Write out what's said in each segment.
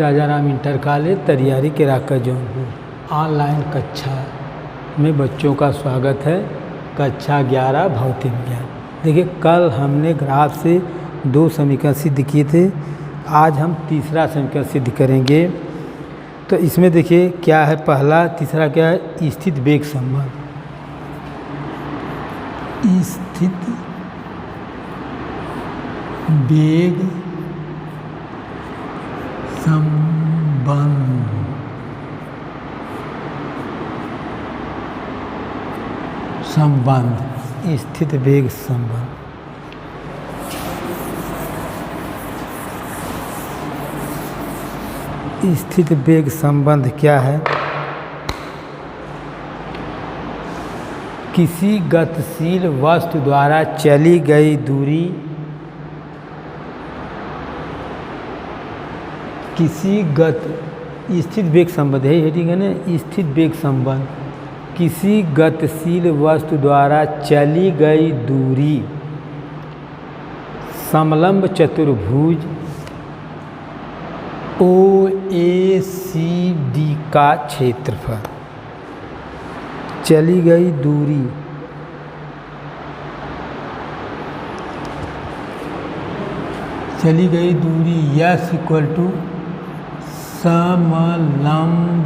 राजा Ram inter college तैयारी के राकर Jaunpur online कक्षा में बच्चों का स्वागत है। कक्षा 11 भौतिक विज्ञान। देखिए, कल हमने ग्राफ से 2 समीकरण सिद्ध किए थे। आज हम तीसरा समीकरण सिद्ध करेंगे। तो इसमें देखिए क्या है, पहला तीसरा क्या है, स्थित वेग संबंध। स्थित वेग संबंध। स्थित वेग संबंध। स्थित वेग संबंध क्या है? किसी गतिशील वस्तु द्वारा चली गई दूरी स्थित वेग संबंध है, ठीक है ना। स्थित वेग संबंध किसी गतिशील वस्तु द्वारा चली गई दूरी समलंब चतुर्भुज OACD का क्षेत्रफल। चली गई दूरी यस इक्वल टू समलंब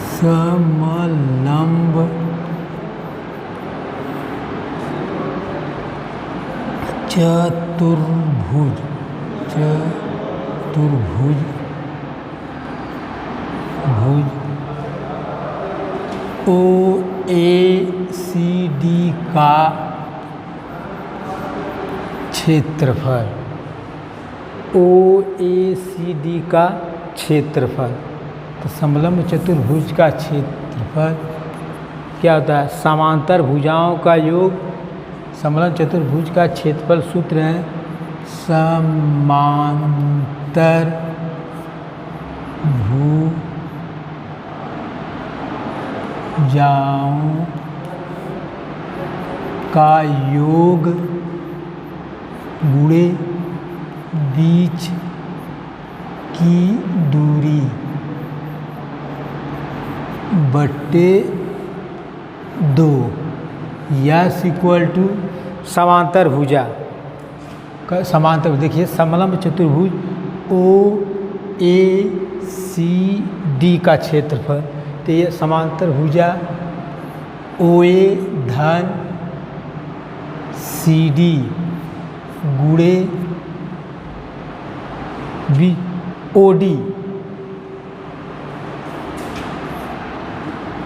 चतुर्भुज OACD का क्षेत्रफल। OACD का क्षेत्रफल। तो समलंब चतुर्भुज का क्षेत्रफल क्या होता है? समांतर भुजाओं का योग। समलंब चतुर्भुज का क्षेत्रफल सूत्र है समांतर भुजाओं का योग गुणे बीच की दूरी बट्टे 2 यस इक्वल टू समांतर भुजा का समांतर। देखिए, समलंब चतुर्भुज OACD का क्षेत्रफल। तो ये समांतर भुजा OA धन CD गुणे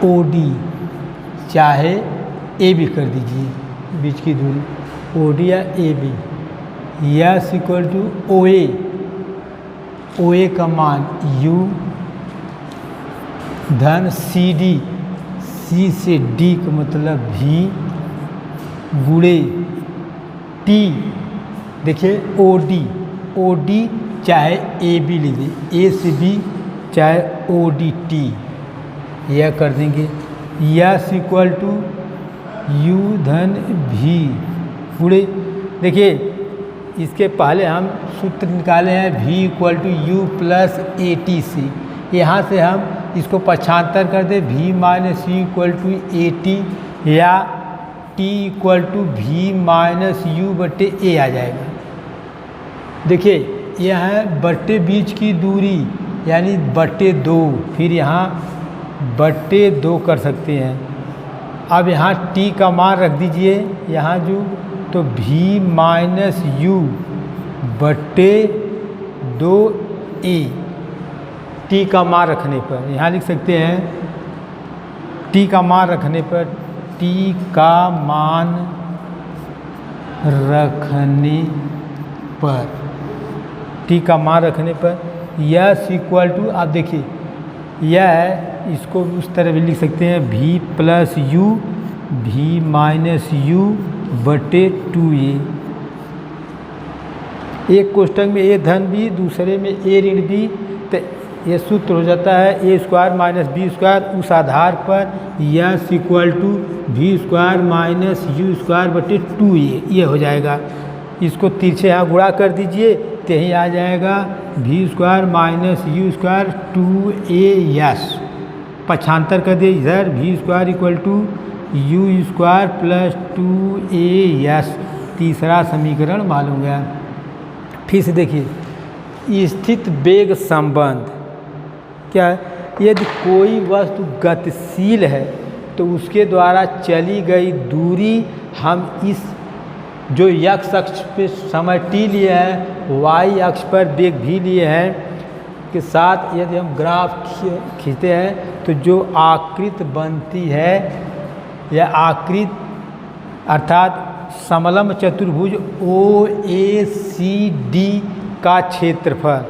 OD चाहे AB कर दीजिए, बीच की दूरी OD या AB। S equal to OA का मान U धन CD, C से D का मतलब V गुणे T। देखिए OD चाहे AB लीजिए, A से B चाहे ODT, यह कर देंगे। यस इक्वल टू U धन V गुणे, देखिए इसके पहले हम सूत्र निकाले हैं V equal to U plus AT से। यहाँ से हम इसको पक्षांतर कर दें, V minus U equal to AT या T equal to V minus U बट्टे A आ जाएगा। देखिए यह है बट्टे बीच की दूरी यानी बट्टे 2, फिर यहाँ बट्टे 2 कर सकते हैं। अब यहाँ T का मान रख दीजिए यहाँ जो, तो V माइनस U बट्टे 2A। T का मान रखने पर यहाँ लिख सकते हैं, T का मान रखने पर यस इक्वल टू, आप देखिए यह है, इसको उस तरह भी लिख सकते हैं V plus U V minus U बटे 2A। एक कोष्टक में A धन B, दूसरे में A ऋण B। तो ये सूत्र हो जाता है A square minus B square, उस आधार पर S equal to V square minus U square बटे 2a, ये हो जाएगा। इसको तिरछे यहाँ गुणा कर दीजिए तो यही आ जाएगा V square minus U square 2a S. पक्षांतर कर दिए इधर, V square equal to U square plus 2a S. तीसरा समीकरण मालूम गया। फिर से देखिए स्थित वेग संबंध क्या है, यदि कोई वस्तु गतिशील है तो उसके द्वारा चली गई दूरी हम इस जो x अक्ष पे समय t लिए हैं, y अक्ष पर वेग भी लिए हैं के साथ यदि हम ग्राफ खींचते हैं तो जो आकृति बनती है यह आकृति अर्थात समलंब चतुर्भुज OACD का क्षेत्रफल,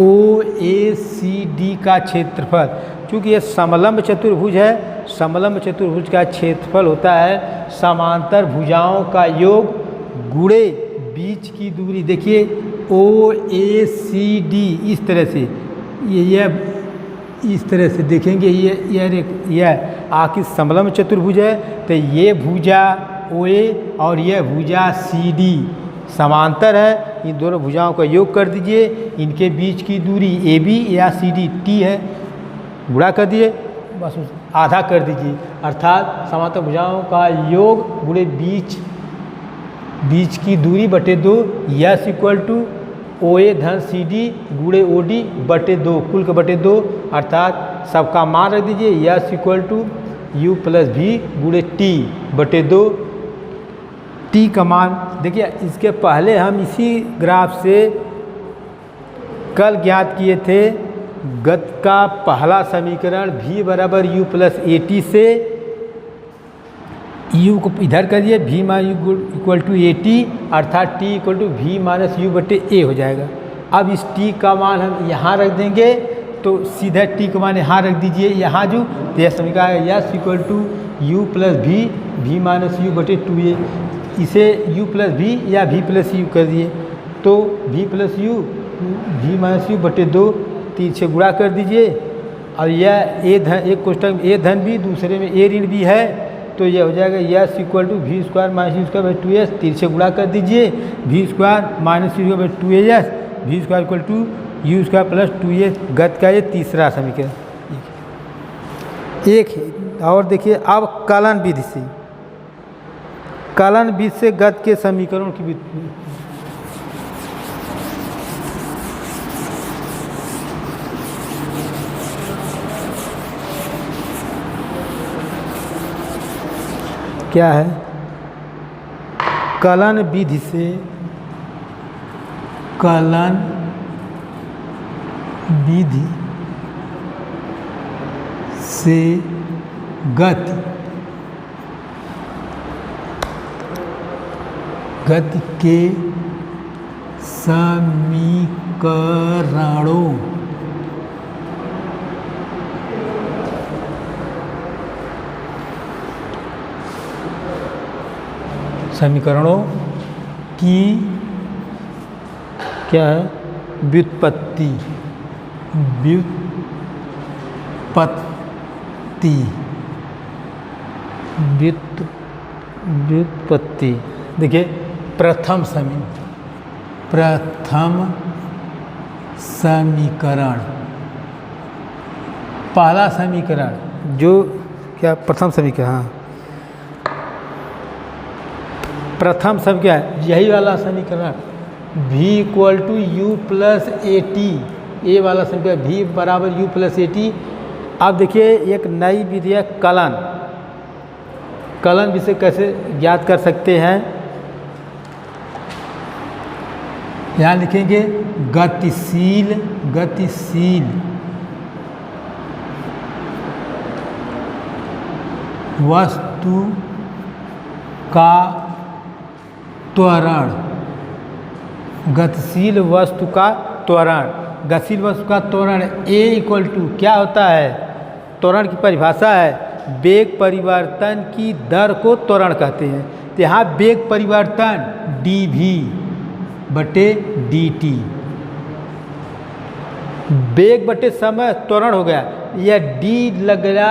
OACD का क्षेत्रफल, चूँकि यह समलंब चतुर्भुज है, समलंब चतुर्भुज का क्षेत्रफल होता है समांतर भुजाओं का योग गुणे बीच की दूरी। देखिए OACD इस तरह से, यह इस तरह से देखेंगे, यह आखिर समलंब चतुर्भुज है तो ये भुजा OA और यह भुजा CD समांतर है। इन दोनों भुजाओं का योग कर दीजिए, इनके बीच की दूरी AB या CD T है, गुणा कर दिए, बस आधा कर दीजिए, अर्थात समांतर भुजाओं का योग गुणे बीच की दूरी बटे 2, यस इक्वल टू OA धन CD गुणे OD बटे 2, कुल के बटे 2, अर्थात सबका मान रख दीजिए, S equal to U plus V गुणे T बटे 2। T का मान देखिए, इसके पहले हम इसी ग्राफ से कल ज्ञात किए थे गति का पहला समीकरण V बराबर U प्लस AT से U को इधर करिए, V minus U equal to AT, अर्थात T equal to V minus U बटे A हो जाएगा। अब इस T का मान हम यहाँ रख देंगे तो सीधा T का मान यहाँ रख दीजिए, यहाँ जो तो यह समीकरण S equal to U plus V minus U बटे 2a, इसे U प्लस V या V प्लस U कर दिए तो V plus U V minus U बटे 2, तिरछे गुणा कर दीजिए। और यह A धन, एक कोष्टक A धन B, दूसरे में A ऋण B है तो यह हो जाएगा S equal to V square minus U square by 2s, तिरछे गुणा कर दीजिए, V square minus U square by 2as, V square equal to U square plus 2a। गति का ये तीसरा समीकरण। एक और देखिए अब कलन विधि से, कलन विधि से गति के समीकरणों की क्या है, कलन विधि से, कलन विधि से गति के समीकरणों की क्या है, व्युत्पत्ति देखिए प्रथम समीकरण, पहला समीकरण जो क्या प्रथम समीकरण, हाँ प्रथम सब क्या है, यही वाला समीकरण V equal to U plus AT, ए वाला समीकरण V बराबर U प्लस AT। अब देखिए एक नई विधि है कलन विषय कैसे ज्ञात कर सकते हैं, यहाँ लिखेंगे गतिशील वस्तु का त्वरण, गतिशील वस्तु का त्वरण, गतिशील वस्तु का त्वरण A इक्वल टू क्या होता है, त्वरण की परिभाषा है वेग परिवर्तन की दर को त्वरण कहते हैं। तो यहाँ वेग परिवर्तन dv बटे dt, वेग बटे समय त्वरण हो गया, यह डी लग गया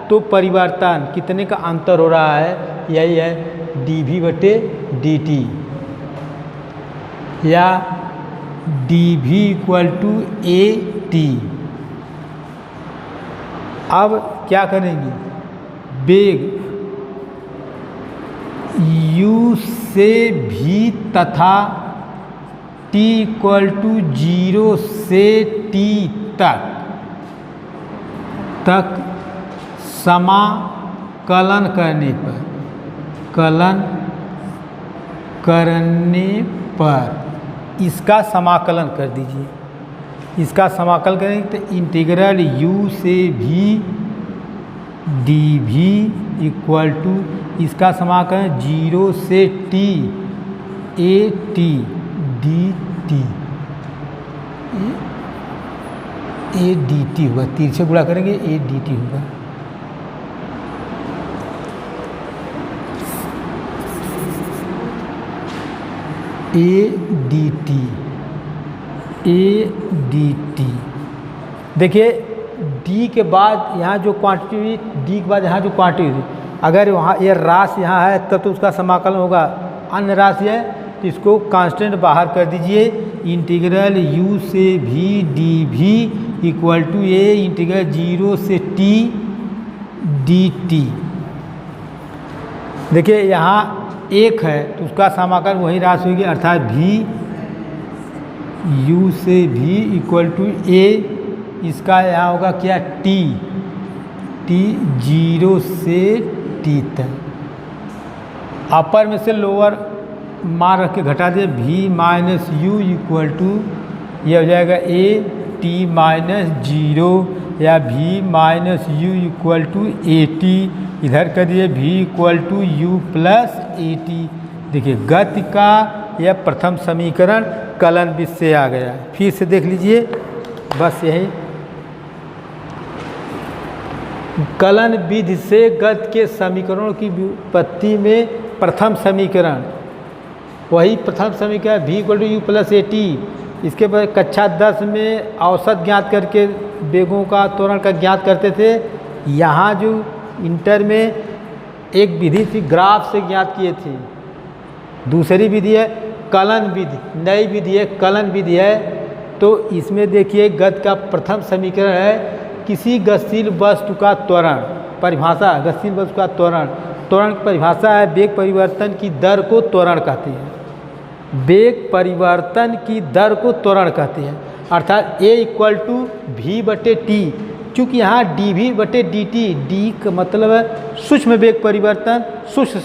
तो परिवर्तन कितने का अंतर हो रहा है, यही है डी वी बटे डी टी, या D V equal to A T. अब क्या करेंगे, वेग u से भी तथा t इक्वल टू 0 से t तक समाकलन करने पर इसका समाकलन कर दीजिए। इसका समाकलन करेंगे तो इंटीग्रल u से भी डी भी इक्वल टू इसका समाकलन 0 से t A T D T A D T होगा, 3 से गुणा करेंगे ए डी टी होगा। ए डी टी देखिए डी के बाद यहाँ जो क्वांटिटी हुई, डी के बाद यहाँ जो क्वांटिटी हुई, अगर वहाँ ये राशि यहाँ है तब तो उसका समाकलन होगा, अन्य राशि है तो इसको कांस्टेंट बाहर कर दीजिए। इंटीग्रल u से भी डी भी इक्वल टू ए इंटीग्रल 0 से t डी टी। देखिए यहाँ एक है तो उसका समाकलन वही राशि होगी, अर्थात भी u से भी इक्वल टू ए, इसका यहाँ होगा क्या t 0 से t तक। अपर में से लोअर मान रख के घटा दिए, v minus U equal to यह हो जाएगा a t माइनस 0 या v minus U equal to A T, इधर कर दिए v equal to U plus A T. देखिए गति का यह प्रथम समीकरण कलन विधि से आ गया। फिर से देख लीजिए, बस यही कलन विधि से गति के समीकरणों की व्युत्पत्ति में प्रथम समीकरण, वही प्रथम समीकरण v equal to U plus A T. इसके बाद कक्षा 10 में औसत ज्ञात करके वेगों का त्वरण का ज्ञात करते थे। यहाँ जो इंटर में एक विधि थी ग्राफ से ज्ञात किए थे, दूसरी विधि है कलन विधि, नई विधि है कलन विधि है। तो इसमें देखिए गति का प्रथम समीकरण है किसी गतिशील वस्तु का त्वरण, परिभाषा गतिशील वस्तु का त्वरण, त्वरण की परिभाषा है वेग परिवर्तन की दर को त्वरण कहते हैं, वेग परिवर्तन की दर को त्वरण कहते हैं। अर्थात a इक्वल टू वी बटे टी, चूँकि यहाँ डी वी बटे डी टी, डी का मतलब है सूक्ष्म वेग परिवर्तन सूक्ष्म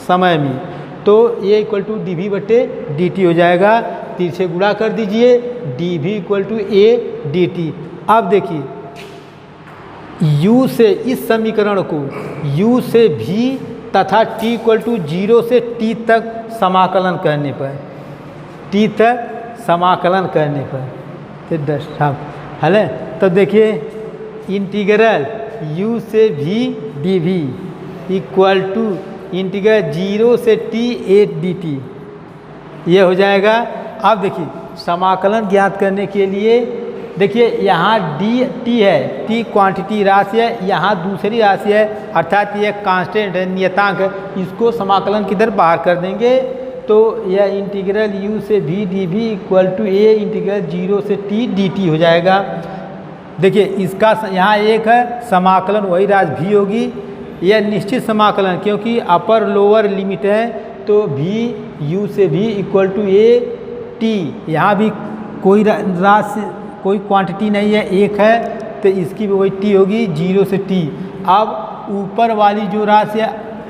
समय में, तो a equal to D V बटे डी टी हो जाएगा। 3 से गुणा कर दीजिए, D V equal to A D T. अब देखिए u से इस समीकरण को u से v तथा t इक्वल टू 0 से t तक समाकलन करने पर, t तक समाकलन करने पर तो 10 हल है। तो देखिए इंटीग्रल u से v D V equal to integral 0 से t ए डी टी, ये हो जाएगा। अब देखिए समाकलन ज्ञात करने के लिए देखिए यहाँ डी टी है, टी क्वांटिटी राशि है, यहाँ दूसरी राशि है, अर्थात ये कांस्टेंट है नियतांक है, इसको समाकलन किधर बाहर कर देंगे तो यह इंटीग्रल u से v D V equal to A integral 0 से t डी टी हो जाएगा। देखिए इसका यहाँ एक है समाकलन वही राशि v होगी, यह निश्चित समाकलन क्योंकि अपर लोअर लिमिट है तो v u से v equal to A T, यहाँ भी कोई राशि कोई क्वांटिटी नहीं है, एक है तो इसकी भी वही t होगी 0 से t। अब ऊपर वाली जो राशि है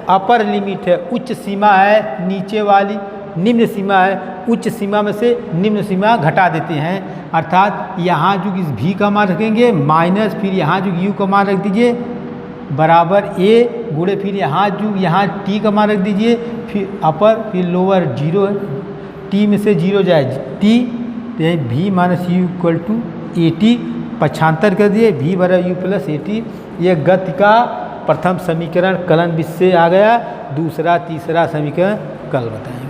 अपर लिमिट है, उच्च सीमा है, नीचे वाली निम्न सीमा है, उच्च सीमा में से निम्न सीमा घटा देते हैं। अर्थात यहाँ जो इस v का मान रखेंगे माइनस, फिर यहाँ जो u का मान रख दीजिए बराबर a गुणे, फिर यहाँ जो यहाँ t का मान रख दीजिए, फिर अपर फिर लोअर 0 है, t में से 0 जाए t, तो यही v minus U equal to A T, पक्षांतर कर दिए v बराबर यू प्लस ए टी। यह गति का प्रथम समीकरण कलन विधि से आ गया। दूसरा तीसरा समीकरण कल बताएंगे।